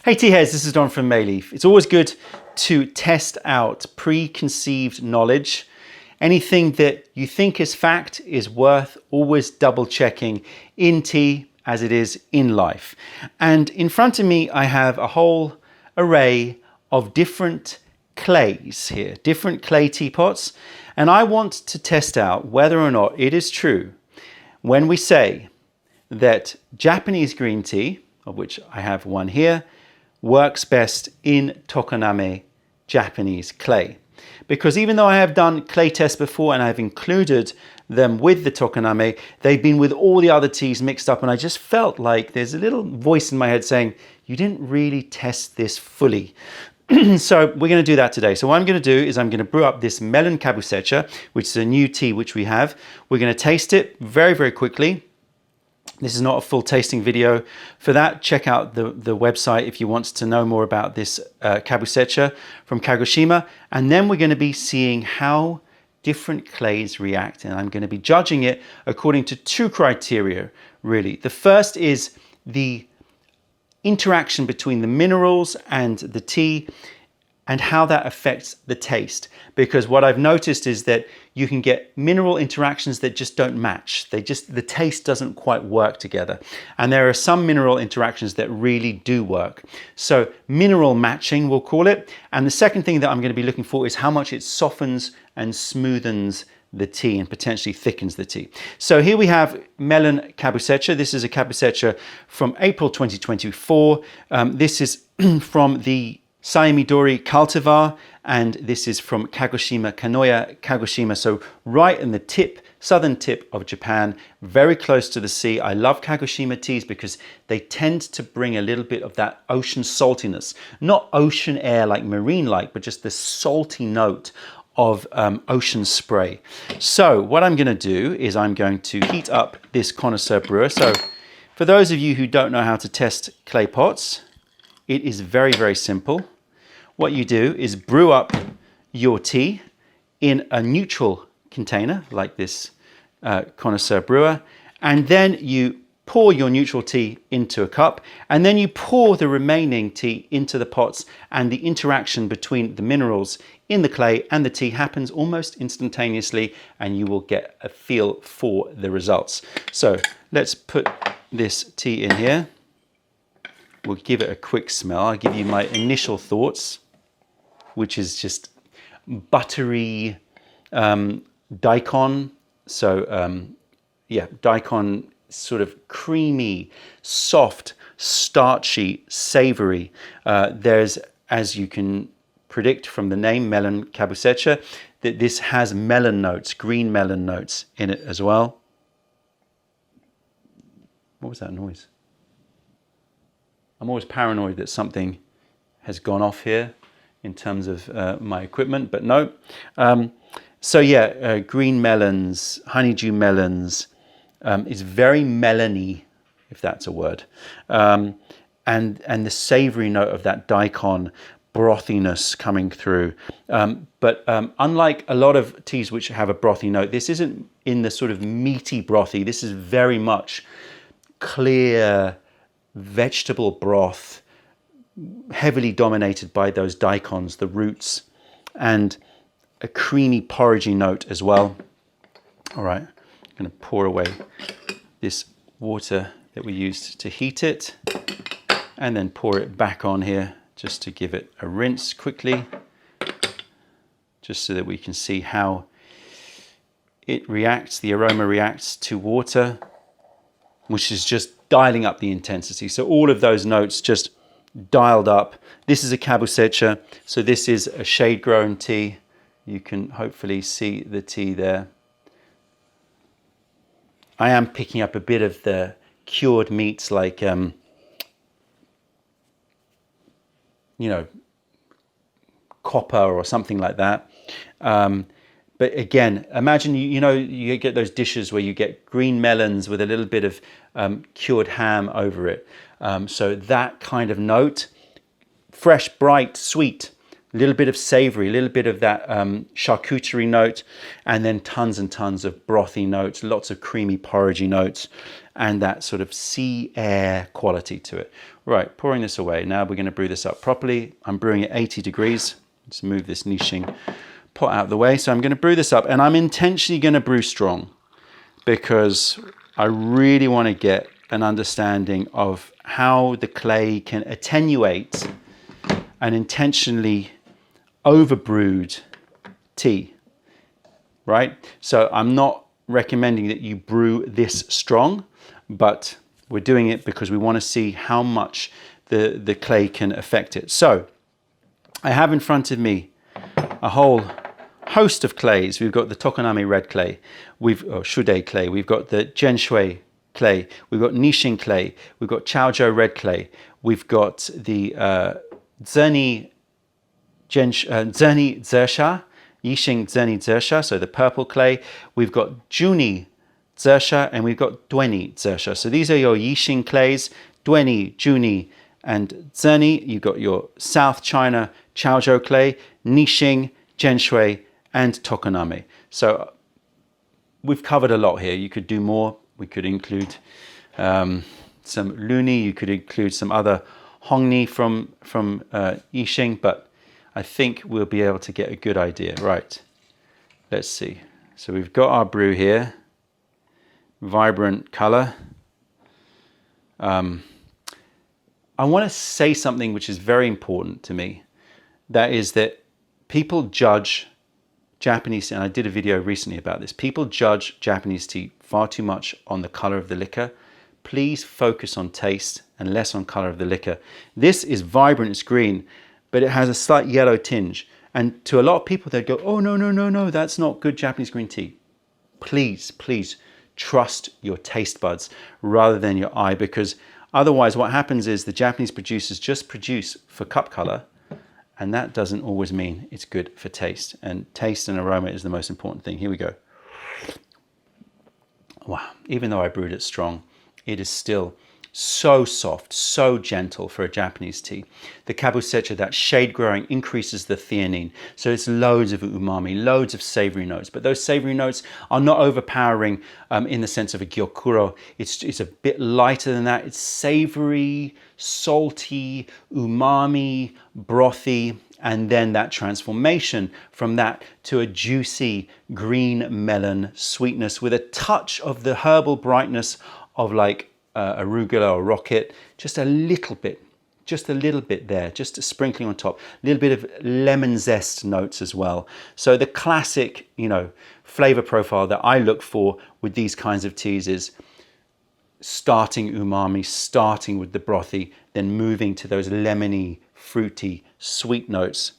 Hey tea heads, this is Don from Mayleaf. It's always good to test out preconceived knowledge. Anything that you think is fact is worth always double checking in tea as it is in life. And in front of me, I have a whole array of different clays here, different clay teapots. And I want to test out whether or not it is true when we say that Japanese green tea, of which I have one here, works best in tokoname Japanese clay. Because even though I have done clay tests before and I've included them with the tokoname, they've been with all the other teas mixed up, and I just felt like there's a little voice in my head saying, you didn't really test this fully. So we're going to do that today. So what I'm going to do is I'm going to brew up this melon kabusecha, which is a new tea which we have. We're going to taste it very, very quickly. This is not a full tasting video. For that, check out the website if you want to know more about this kabusecha from Kagoshima. And then we're going to be seeing how different clays react. And I'm going to be judging it according to two criteria, really. The first is the interaction between the minerals and the tea and how that affects the taste. Because what I've noticed is that you can get mineral interactions that just don't match. The taste doesn't quite work together. And there are some mineral interactions that really do work. So mineral matching, we'll call it. And the second thing that I'm going to be looking for is how much it softens and smoothens the tea and potentially thickens the tea. So here we have melon kabusecha. This is a kabusecha from April 2024. This is from the Saemidori cultivar, and this is from Kagoshima, Kanoya, Kagoshima. So right in the tip, southern tip of Japan, very close to the sea. I love Kagoshima teas because they tend to bring a little bit of that ocean saltiness, not ocean air like marine like, but just the salty note of ocean spray. So what I'm going to do is I'm going to heat up this connoisseur brewer. So for those of you who don't know how to test clay pots, it is very, very simple. What you do is brew up your tea in a neutral container like this connoisseur brewer, and then you pour your neutral tea into a cup, and then you pour the remaining tea into the pots, and the interaction between the minerals in the clay and the tea happens almost instantaneously, and you will get a feel for the results. So let's put this tea in here. We'll give it a quick smell. I'll give you my initial thoughts, which is just buttery daikon. So yeah, daikon, sort of creamy, soft, starchy, savory. There's, as you can predict from the name melon kabusecha, that this has melon notes, green melon notes in it as well. What was that noise? I'm always paranoid that something has gone off here in terms of my equipment, but no. So yeah, green melons, honeydew melons, is very melony, if that's a word. And the savory note of that daikon, brothiness coming through. But unlike a lot of teas which have a brothy note, this isn't in the sort of meaty brothy. This is very much clear vegetable broth, heavily dominated by those daikons, the roots, and a creamy porridgey note as well. All right, I'm going to pour away this water that we used to heat it, and then pour it back on here just to give it a rinse quickly, just so that we can see how it reacts, the aroma reacts to water, which is just dialing up the intensity. So all of those notes just dialed up. This is a kabusecha, so this is a shade-grown tea. You can hopefully see the tea there. I am picking up a bit of the cured meats like, you know, copper or something like that. But again, imagine, you know, you get those dishes where you get green melons with a little bit of cured ham over it. So that kind of note, fresh, bright, sweet, A little bit of savory, a little bit of that charcuterie note, and then tons and tons of brothy notes, lots of creamy porridgey notes, and that sort of sea air quality to it. Right, pouring this away. Now we're going to brew this up properly. I'm brewing at 80 degrees. Let's move this niching pot out of the way. So I'm going to brew this up, and I'm intentionally going to brew strong because I really want to get an understanding of how the clay can attenuate an intentionally overbrewed tea, right? So I'm not recommending that you brew this strong, but we're doing it because we want to see how much the clay can affect it. So I have in front of me a whole host of clays. We've got the Tokonami red clay, Shude clay, we've got the Jenshui clay, we've got Nishin clay, we've got Chaozhou red clay, we've got the Zerni Zersha, Yixing Zerni Zersha, so the purple clay. We've got Juni Zersha, and we've got Dueni Zersha. So these are your Yixing clays, Dueni, Juni, and Zerni. You've got your South China Chaozhou clay, Nishing, Jenshui, and Tokonami. So we've covered a lot here. You could do more. We could include some Luni. You could include some other Hongni from Yixing, but I think we'll be able to get a good idea. Right, let's see. So we've got our brew here, vibrant color. I want to say something which is very important to me. That is that people judge Japanese, and I did a video recently about this, people judge Japanese tea far too much on the color of the liquor. Please focus on taste and less on color of the liquor. This is vibrant, it's green, but it has a slight yellow tinge. And to a lot of people, they'd go, oh, no, no, no, no, that's not good Japanese green tea. Please, please trust your taste buds rather than your eye, because otherwise what happens is the Japanese producers just produce for cup color, and that doesn't always mean it's good for taste. And taste and aroma is the most important thing. Here we go. Wow, even though I brewed it strong, it is still so soft, so gentle for a Japanese tea. The kabusecha, that shade growing, increases the theanine. So it's loads of umami, loads of savory notes. But those savory notes are not overpowering in the sense of a gyokuro. It's a bit lighter than that. It's savory, salty, umami, brothy, and then that transformation from that to a juicy green melon sweetness with a touch of the herbal brightness of like arugula or rocket, just a little bit there, just a sprinkling on top, a little bit of lemon zest notes as well. So the classic, flavor profile that I look for with these kinds of teas is starting umami, starting with the brothy, then moving to those lemony, fruity, sweet notes,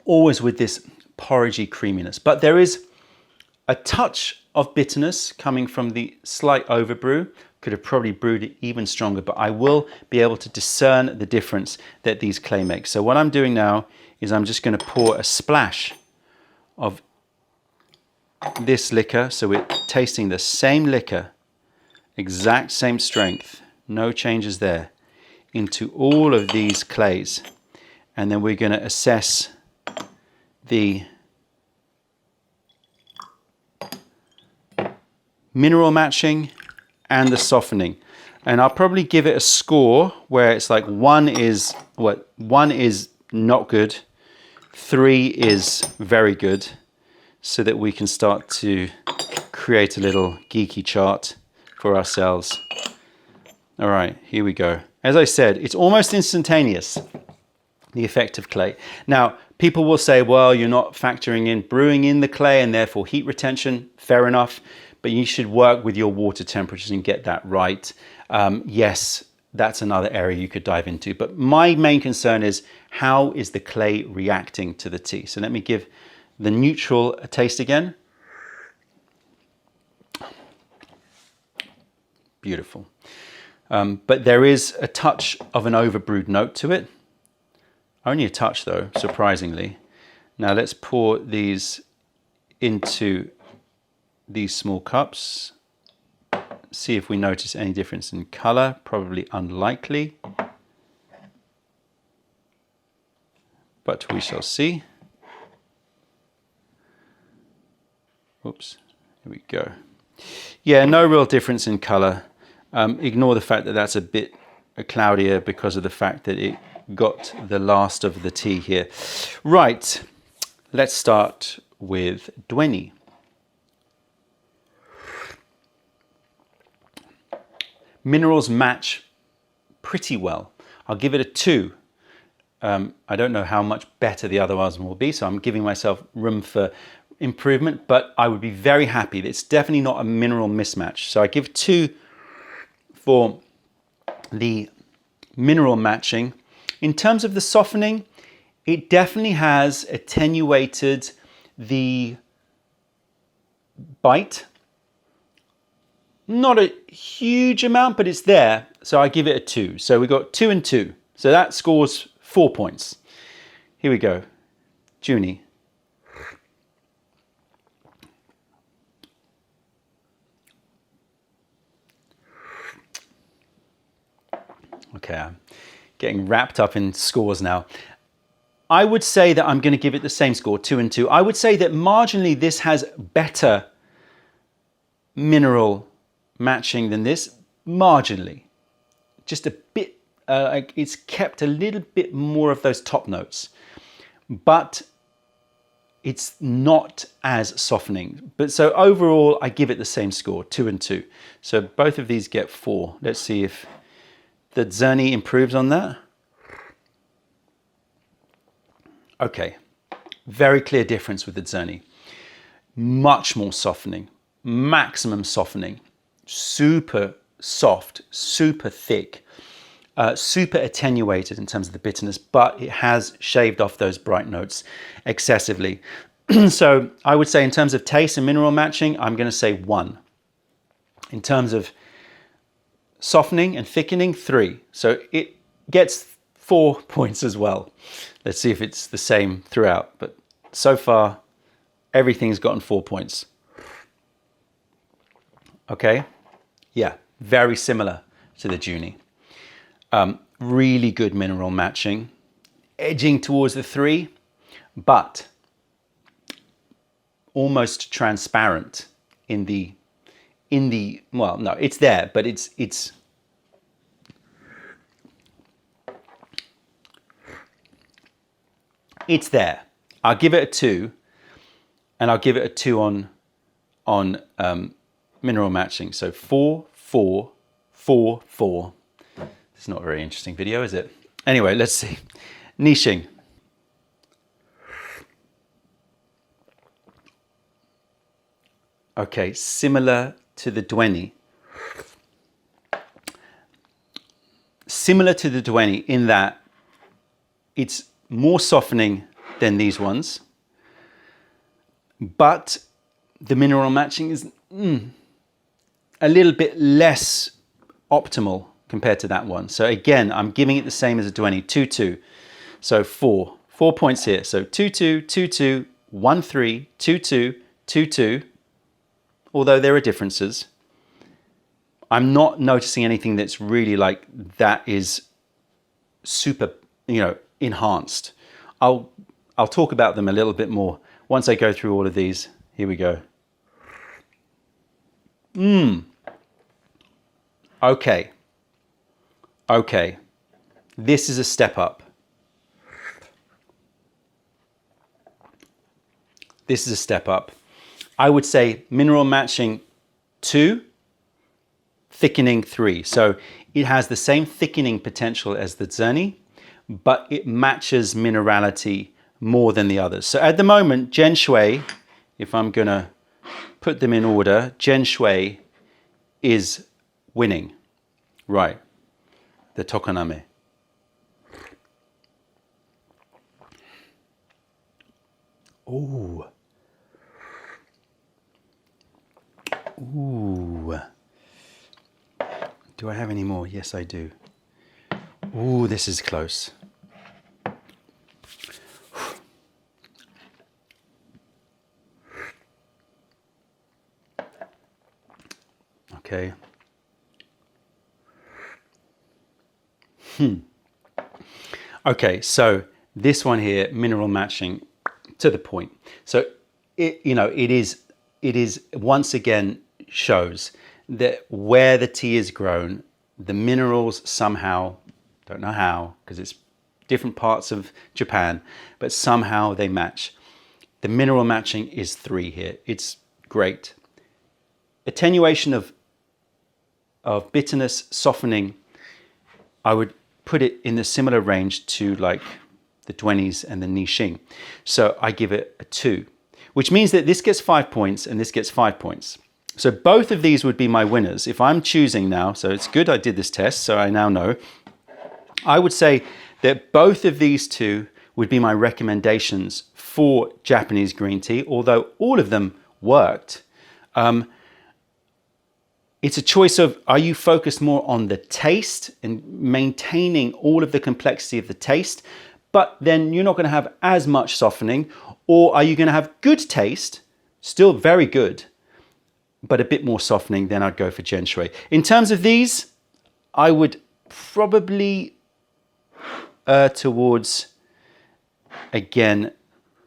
always with this porridgey creaminess. But there is a touch of bitterness coming from the slight overbrew. Could have probably brewed it even stronger, but I will be able to discern the difference that these clay make. So what I'm doing now is I'm just going to pour a splash of this liquor. So we're tasting the same liquor, exact same strength, no changes there, into all of these clays. And then we're going to assess the mineral matching and the softening. And I'll probably give it a score where it's like 1 is not good, 3 is very good, so that we can start to create a little geeky chart for ourselves. All right, here we go. As I said, it's almost instantaneous, the effect of clay. Now, people will say, well, you're not factoring in brewing in the clay and therefore heat retention. Fair enough. But you should work with your water temperatures and get that right. Yes, that's another area you could dive into. But my main concern is, how is the clay reacting to the tea? So let me give the neutral a taste again. Beautiful. But there is a touch of an overbrewed note to it. Only a touch though, surprisingly. Now let's pour these into these small cups. See if we notice any difference in color. Probably unlikely. but we shall see. Oops, here we go. Yeah, no real difference in color. Ignore the fact that that's a bit cloudier because of the fact that it got the last of the tea here. Right, let's start with Dweni. Minerals match pretty well. I'll give it a 2. I don't know how much better the other ones will be, so I'm giving myself room for improvement, but I would be very happy. It's definitely not a mineral mismatch. So I give 2 for the mineral matching. In terms of the softening, it definitely has attenuated the bite. Not a huge amount, but it's there. So I give it a 2. So we got 2 and 2. So that scores 4 points. Here we go. Junie. Okay, I'm getting wrapped up in scores now. I would say that I'm going to give it the same score, 2 and 2. I would say that marginally this has better mineral matching than this, marginally. Just a bit, like it's kept a little bit more of those top notes, but it's not as softening. But so overall, I give it the same score, 2 and 2. So both of these get 4. Let's see if the Zerni improves on that. Okay, very clear difference with the Zerni. Much more softening, maximum softening, super soft, super thick, super attenuated in terms of the bitterness, but it has shaved off those bright notes excessively. So I would say in terms of taste and mineral matching, I'm going to say 1. In terms of softening and thickening, 3. So it gets 4 points as well. Let's see if it's the same throughout. But so far, everything's gotten 4 points. Okay. Yeah, very similar to the Junie. Really good mineral matching, edging towards the 3, but almost transparent in the well, no, it's there, but it's there. I'll give it a 2, and I'll give it a 2 on mineral matching. So 4, 4, 4, 4. It's not a very interesting video, is it? Anyway, let's see. Niching. Okay, similar to the Dweni. Similar to the Dweni in that it's more softening than these ones, but the mineral matching is a little bit less optimal compared to that one. So again, I'm giving it the same as a Dweni, 2, 2. So 4 points here. So 2, 2, 2, 2, 1, 3, 2, 2, 2, 2. Although there are differences, I'm not noticing anything that's really like that is super, enhanced. I'll talk about them a little bit more once I go through all of these. Here we go. Okay. Okay. This is a step up. This is a step up. I would say mineral matching 2, thickening 3. So it has the same thickening potential as the Zerni, but it matches minerality more than the others. So at the moment, Zhen Shui, if I'm going to put them in order, Zhen Shui is winning. Right. The Tokoname. Ooh. Ooh. Do I have any more? Yes, I do. Ooh, this is close. Okay. Okay, so This one here, mineral matching to the point. So it, you know, it is once again shows that where the tea is grown, the minerals somehow, don't know how, because it's different parts of Japan, but somehow they match. The mineral matching is 3 here. It's great. Attenuation of bitterness, softening, I would put it in the similar range to like the 20s and the Nixing. So I give it a 2, which means that this gets 5 points and this gets 5 points. So both of these would be my winners. If I'm choosing now, so it's good I did this test, so I now know. I would say that both of these two would be my recommendations for Japanese green tea, although all of them worked. It's a choice of, are you focused more on the taste and maintaining all of the complexity of the taste, but then you're not going to have as much softening, or are you going to have good taste, still very good, but a bit more softening? Then I'd go for Gem Shui. In terms of these, I would probably towards, again,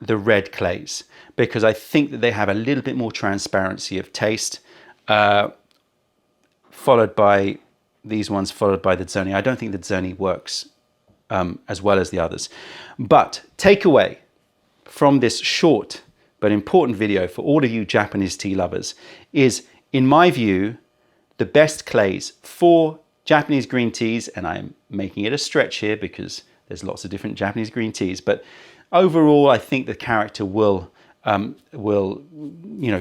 the red clays, because I think that they have a little bit more transparency of taste, followed by these ones, followed by the Zoni. I don't think the Zoni works as well as the others. But takeaway from this short but important video for all of you Japanese tea lovers is, in my view, the best clays for Japanese green teas, and I'm making it a stretch here because there's lots of different Japanese green teas, but overall I think the character will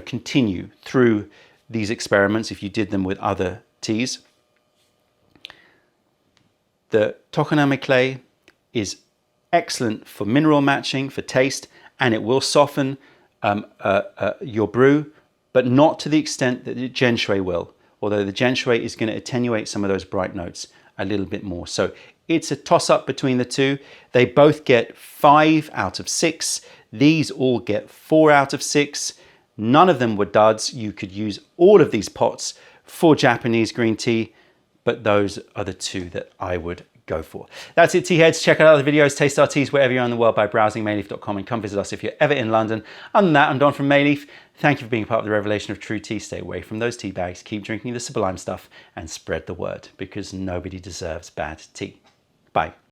continue through these experiments if you did them with other teas. The Tokonami clay is excellent for mineral matching, for taste, and it will soften your brew, but not to the extent that the Gem Shui will, although the Gem Shui is going to attenuate some of those bright notes a little bit more. So it's a toss-up between the two. They both get 5 out of 6. These all get 4 out of 6. None of them were duds. You could use all of these pots for Japanese green tea, but those are the 2 that I would go for. That's it, tea heads. Check out other videos, taste our teas wherever you're in the world by browsing mayleaf.com, and come visit us if you're ever in London. Other than that, I'm Don from Mayleaf. Thank you for being part of the revelation of true tea. Stay away from those tea bags, keep drinking the sublime stuff, and spread the word, because nobody deserves bad tea. Bye.